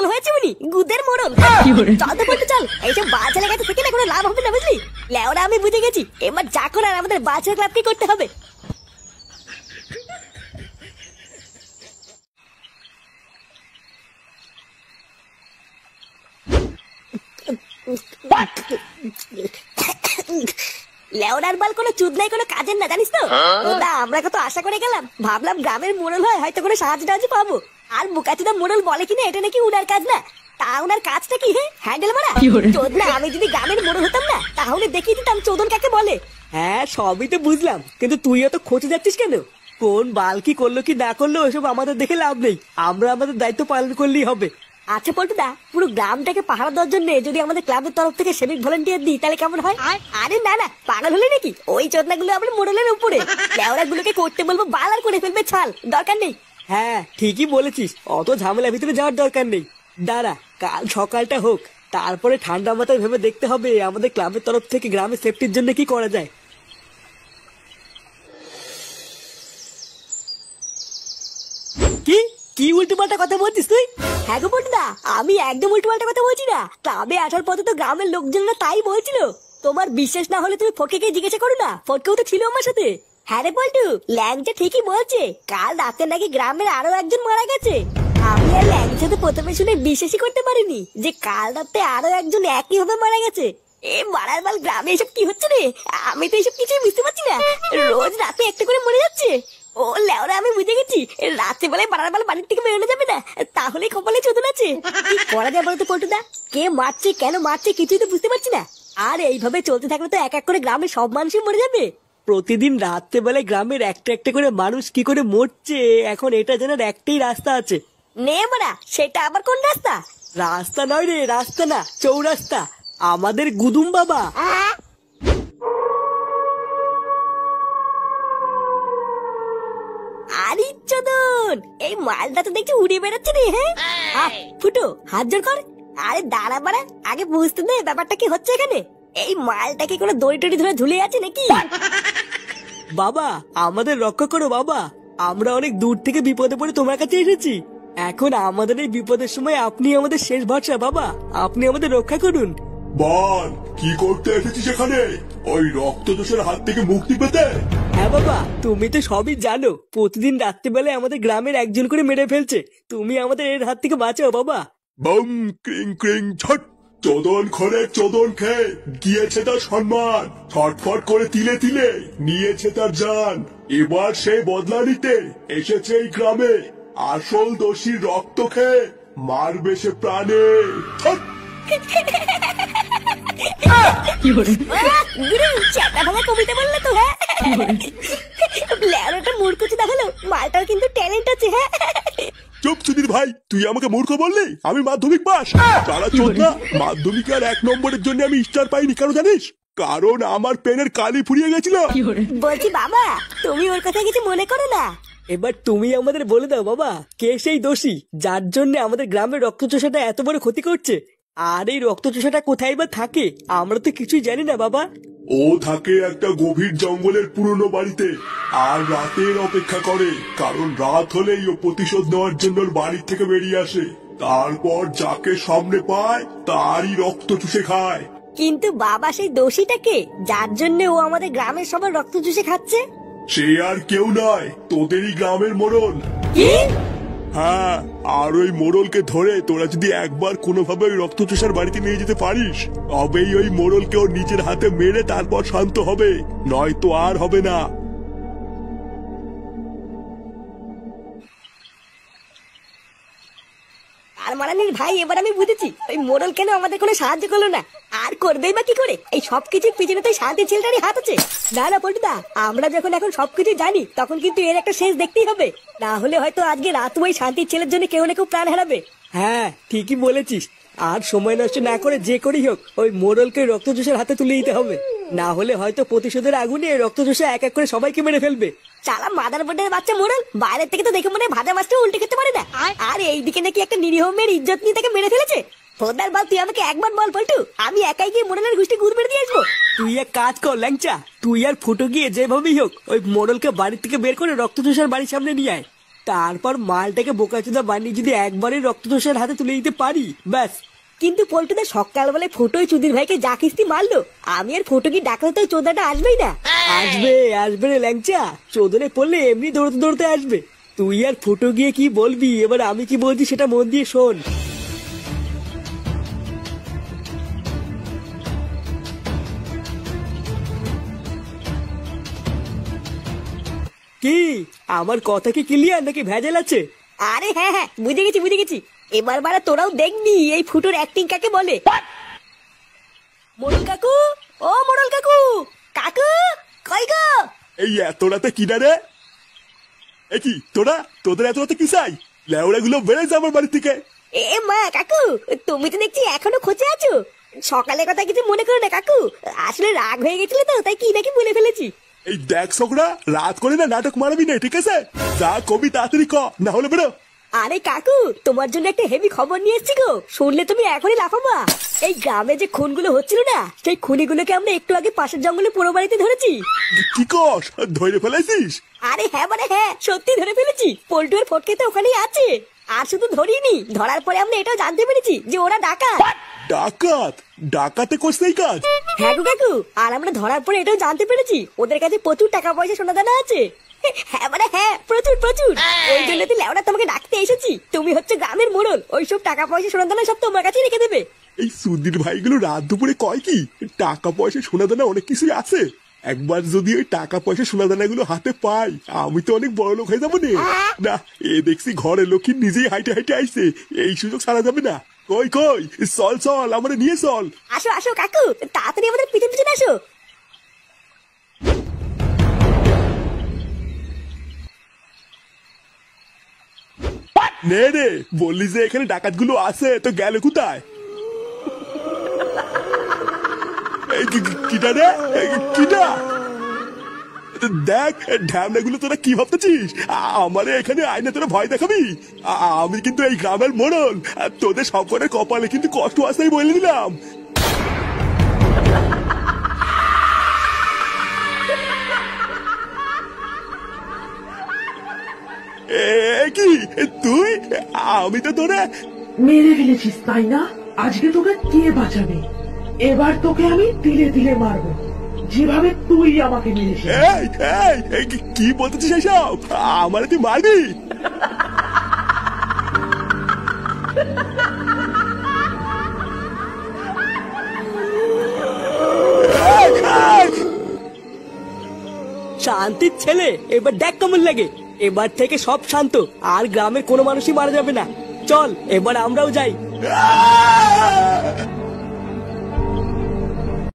মোড়ল হয়েছে উনি, গুদের মোড়ল। চল তো বলতে চল, এইসব বাচ্চাদের কাছে থেকে না কোনো লাভ হবে না, বুঝলি? লেওরা আমি বুঝে গেছি, এবার যা করার আমাদের বাচ্চার ক্লাবকে করতে হবে। লেওরার বাল কোনো চুদ নাই, কোনো কাজের না, জানিস তো? ওটা আমরা কত আশা করে গেলাম, ভাবলাম গ্রামের মোড়ল হয় হয়তো কোনো সাহায্য টাহায্য পাবো। আর বুকাচুদা মোড়ল বলে কিনা এটা নাকি উনার কাজ না। তা উনার কাজটা কি? হ্যান্ডেল মারা। চোদ না, আমি যদি গ্রামের মোড়ল হতাম না তাহলে দেখিয়ে দিতাম চোদন কাকে বলে। হ্যাঁ সবই তো বুঝলাম, কিন্তু তুইও তো খোঁজে যাচ্ছিস কেন? কোন বাল কি করলো কি না করলো ওসব আমাদের দেখে লাভ নেই, আমরা আমাদের দায়িত্ব পালন করলেই হবে। আচ্ছা পল্টুদা, পুরো গ্রামটাকে পাহারা দেওয়ার জন্য যদি আমাদের ক্লাবের তরফ থেকে সেভিক ভলেন্টিয়ার দিই তাহলে কেমন হয়? আরে না না, পাগল হলে নাকি? ওই চোদনাগুলো আমরা মোড়লের উপরে, লেওরা গুলোকে করতে বলবো বাল আর করে ফেলবে ছাল, দরকার নেই। হ্যাঁ ঠিকই বলেছিস, অত ঝামেলার ভিতরে যাওয়ার দরকার নেই। দাঁড়া কাল সকালটা হোক, তারপরে ঠান্ডা মাথায় ভেবে দেখতে হবে আমাদের ক্লাবের তরফ থেকে গ্রামের সেফটির জন্য কি করা যায়। কি কি উল্টো পাল্টা কথা বলছিস তুই? হ্যাঁ গো পল্টুদা, আমি একদম উল্টো পাল্টা কথা বলছি না। ক্লাবে আসার পথে তো গ্রামের লোকজনরা তাই বলছিল। তোমার বিশ্বাস না হলে তুমি ফটকে জিজ্ঞাসা করো না, ফটকেও তো ছিল আমার সাথে। হ্যাঁ রে পল্টু, ল্যাংচা ঠিকই বলছে, কাল রাতে নাকি গ্রামের আরো একজন মারা গেছে। আমি আর ল্যাংচা তো প্রথমে শুনে বিশ্বাসই করতে পারিনি যে কাল রাতে আরো একজন একই ভাবে মারা গেছে। এ মারার বাল, গ্রামে এসব কি হচ্ছে রে? আমি তো এসব কিছুই বুঝতে পারছি না। রোজ রাতে একটা করে মরে যাচ্ছে। ও লেওরা, আমি বুঝে গেছি, রাতে বেলায় মারার বেলা বাড়ির থেকে বেরোনো যাবে না, তাহলে কপালে চোদন আছে। কি করা যায় বলতো পল্টুদা? কে মারছে, কেন মারছে, কিছুই তো বুঝতে পারছি না। আর এইভাবে চলতে থাকলে তো এক এক করে গ্রামের সব মানুষই মরে যাবে। প্রতিদিন রাত্রেবেলায় গ্রামের একটা একটা করে মানুষ কি করে মরছে, এখন এটা জানার একটাই রাস্তা আছে। নে মারা, সেটা আবার কোন রাস্তা? রাস্তা নয় রে, রাস্তা না, চৌরাস্তা, আমাদের গুদুম বাবা। আরে চোদন, এই মালটা তো দেখছি উড়ে বেড়াচ্ছে রে। হ্যাঁ ফুটো, হাত জোর কর। আরে দাঁড়া বাড়া, আগে বুঝতে দে ব্যাপারটা কি হচ্ছে এখানে। এই মালটা কি কোনো দড়ি টড়ি ধরে ঝুলে আছে নাকি? বাবা আমাদের রক্ষা করো বাবা, আমরা অনেক দূর থেকে বিপদে পড়ে তোমার কাছে এসেছি। এখন আমাদের এই বিপদের সময় আপনি আমাদের শেষ ভরসা বাবা, আপনি আমাদের রক্ষা করুন। বল, কি করতে এসেছিস এখানে? ওই রক্তদোষের হাত থেকে মুক্তি পেতে? হ্যাঁ বাবা, তুমি তো সবই জানো, প্রতিদিন রাত্রেবেলায় আমাদের গ্রামের একজন করে মেরে ফেলছে, তুমি আমাদের এর হাত থেকে বাঁচাও বাবা। বম ক্রিং ক্রিং ছট, চোদন খরে চোদন খেয়ে গিয়েছে তার সম্মান, ছটফট করে তিলে তিলে নিয়েছে তার জান। এবার সে বদলা নিতে এসেছে এই গ্রামে, আসল দোষীর রক্ত খেয়ে মারবে সে প্রাণে। ছট! কবিতা বললে তো? হ্যাঁ লেওরাটা মূর্খ দেখালো, মালটার কিন্তু ট্যালেন্ট আছে। হ্যাঁ চুপ সুধীর ভাই, তুই আমাকে মূর্খ বললি? আমি মাধ্যমিক পাস। সারা চোদনা, মাধ্যমিক আর 1 নম্বরের জন্য আমি স্টার পাইনি, কেন জানিস? কারণ আমার পেনের কালি ফুরিয়ে গেছিল। বলছি বাবা, তুমি ওর কথা কিছু মনে করো না। এবার তুমি আমাদের বলে দাও বাবা, কে সেই দোষী যার জন্য আমাদের গ্রামের রক্তচোষাটা এত বড় ক্ষতি করছে? আর এই রক্তচোষাটা কোথায় বা থাকে আমরা তো কিছুই জানি না বাবা। ও থাকে একটা গভীর জঙ্গলের পুরনো বাড়িতে, আর রাতের অপেক্ষা করে, কারণ রাত হলেই ও প্রতিশোধ নেওয়ার জন্য বাড়ি থেকে বেরিয়ে আসে। তারপর যাকে সামনে পায় তারই রক্ত চুষে খায়। কিন্তু বাবা, সেই দোষীটাকে যার জন্য ও আমাদের গ্রামের সবার রক্ত চুষে খাচ্ছে? সে আর কেউ নয়, তোদেরই গ্রামের মোড়ল। কি? হ্যাঁ, আর ওই মোড়লকে ধরে তোরা যদি একবার কোনোভাবে ওই রক্তচোষার বাড়িতে নিয়ে যেতে পারিস, তবেই ওই মোড়লকে ওর নিজের হাতে মেরে তারপর শান্ত হবে, নয়তো আর হবে না। আর মারানির ভাই, এবার আমি বুঝেছি ওই মোড়ল কেন আমাদের কোনো সাহায্য করলো না। আর করবেই বা কি করে? এই সবকিছুর পিছনে তো শান্তি ছেলেটারই হাত আছে। না না পল্টুদা, আমরা যখন এখন সবকিছু জানি তখন কিন্তু এর একটা শেষ দেখতেই হবে, না হলে হয়তো আজকে রাত ওই শান্তির ছেলের জন্য কেউ না কেউ প্রাণ হারাবে। হ্যাঁ ঠিকই বলেছিস, আর সময় নষ্ট না করে যে করেই হোক ওই মোড়লকে রক্তচোষার হাতে তুলে দিতে হবে, না হলে হয়তো প্রতিশোধের আগুনে রক্তচোষা এক এক করে সবাইকে মেরে ফেলবে। চালা মাদার বোর্ডের বাচ্চা মোড়ল, বাইরের থেকে তো দেখে মনে হয় ভাজা মাছটা উল্টে খেতে পারে না, আর এইদিকে নাকি একটা নিরীহ মেয়ের ইজ্জত নিয়ে তাকে মেরে ফেলেছে। ফোদার বল, তুই আমাকে একবার বল পল্টু, আমি একাই গিয়ে মোড়লের গোষ্ঠী গুদ মেরে দিয়ে আসবো। তুই এক কাজ কর ল্যাংচা, তুই আর ফুটো গিয়ে যেভাবেই হোক ওই মোড়লকে বাড়ি থেকে বের করে রক্তচোষার বাড়ির সামনে নিয়ে আয়। তারপর মালটাকে বোকাচোদা বানিয়ে যদি একবারে রক্তচোষার হাতে তুলে দিতে পারি, ব্যাস। কিন্তু পল্টুদা সকালবেলায় ফটোই চুদির ভাইকে যা কিস্তি মারলো, আমি আর ফটো কি ডাকলে তো চোদাটা আসবেই না। আসবে আসবে রে ল্যাংচা, চোদনে পড়লে এমনি দৌড়তে দৌড়তে আসবে। তুই আর ফুটো গিয়ে কি বলবি, এবার আমি কি বলছি সেটা মন দিয়ে শোন। কি আমার কথা কি ক্লিয়ার নাকি ভেজাল আছে? আরে হ্যাঁ হ্যাঁ, বুঝে গেছি বুঝে গেছি। এবার বারা তোরাও দেখবি এই ফুটোর অ্যাক্টিং কাকে বলে। মোড়ল কাকু, ও মোড়ল কাকু, কাকু কই গো? এই এত রাতে কিনা রে? এ কি তোরা, তোদের এত রাতে কি চাই? লেওড়া গুলো বেড়ে যা আমার বাড়ি থেকে। এ মা কাকু, তুমি তো দেখছি এখনো খোঁজে আছো। সকালে কথা কিছু মনে করো না কাকু, আসলে রাগ হয়ে গেছিল তো, তাই কি নাকি বলে ফেলেছি। এই দেখ ছোকরা, রাত করে না নাটক মারাবি না, ঠিক আছে? যা কবি তাড়াতাড়ি ক, না হলে বেরো। আরে কাকু, তোমার জন্য একটা হেভি খবর নিয়ে এসেছি গো, শুনলে তুমি এখনই লাফাবা। এই গ্রামে যে খুনগুলো হচ্ছিল না, সেই খুনিগুলোকে আমরা একটু আগে পাশের জঙ্গলে পুরো বাড়িতে ধরেছি। কি কস, ধরে ফেলেছিস? আরে হ্যাঁ মানে হ্যাঁ, সত্যি ধরে ফেলেছি। পল্টু আর ফটকে তো ওখানেই আছে। আর শুধু ধরিনি, ধরার পরে আমরা এটাও জানতে পেরেছি যে ওরা ডাকাত। ডাকাত? ডাকাতে কোস নেই কাজ? হ্যাঁ গো কাকু, আর আমরা ধরার পরে এটাও জানতে পেরেছি ওদের কাছে প্রচুর টাকা পয়সা সোনা দানা আছে। হ্যাঁ মানে হ্যাঁ, প্রচুর প্রচুর। ওই জন্য তো লেওড়া তোমাকে ডাকতে এসেছি। তুমি হচ্ছে গ্রামের মোড়ল, ওইসব টাকা পয়সা সোনা দানা সব তোমার কাছেই রেখে দেবে। এই সুধীর ভাইগুলো রাত দুপুরে কয় কি টাকা পয়সা সোনা দানা অনেক কিছুই আছে। একবার যদি ওই টাকা পয়সা সোনা দানা গুলো হাতে পাই, আমি তো অনেক বড় লোক হয়ে যাবো নে। না, এ দেখছি ঘরের লক্ষ্মী নিজেই হাইটে হাইটে আইছে, এই সুযোগ ছাড়া যাবে না। কই কই, চল চল, আমারে নিয়ে চল। আসো আসো কাকু, তাড়াতাড়ি আমাদের পিছন পিছন আসো। নে রে, বললি যে এখানে ডাকাত গুলো আছে, তো গেল কোথায়? কিটা রে, কিটা? দেখ ঢ্যামনা গুলো তোরা কি ভাবতেছিস? আমারে এখানে আইনে তোরা ভয় দেখাবি? আমি কিন্তু এই গ্রামের মোড়ল, তোদের সকলের কপালে কিন্তু কষ্ট আসতেই বলে দিলাম। কি তুই? আমি তো তোরা মেরে ফেলেছিস তাই না? আজকে তোকে কে বাঁচাবে? এবার তোকে আমি তিলে তিলে মারবো, যেভাবে তুই আমাকে মেরেছিস। কি বলতেছিস এসব? আমার তুই মারবি? শান্তির ছেলে, এবার দেখ কেমন লাগে। এবার থেকে সব শান্ত, আর গ্রামের কোনো মানুষই মারা যাবে না। চল এবার আমরাও যাই।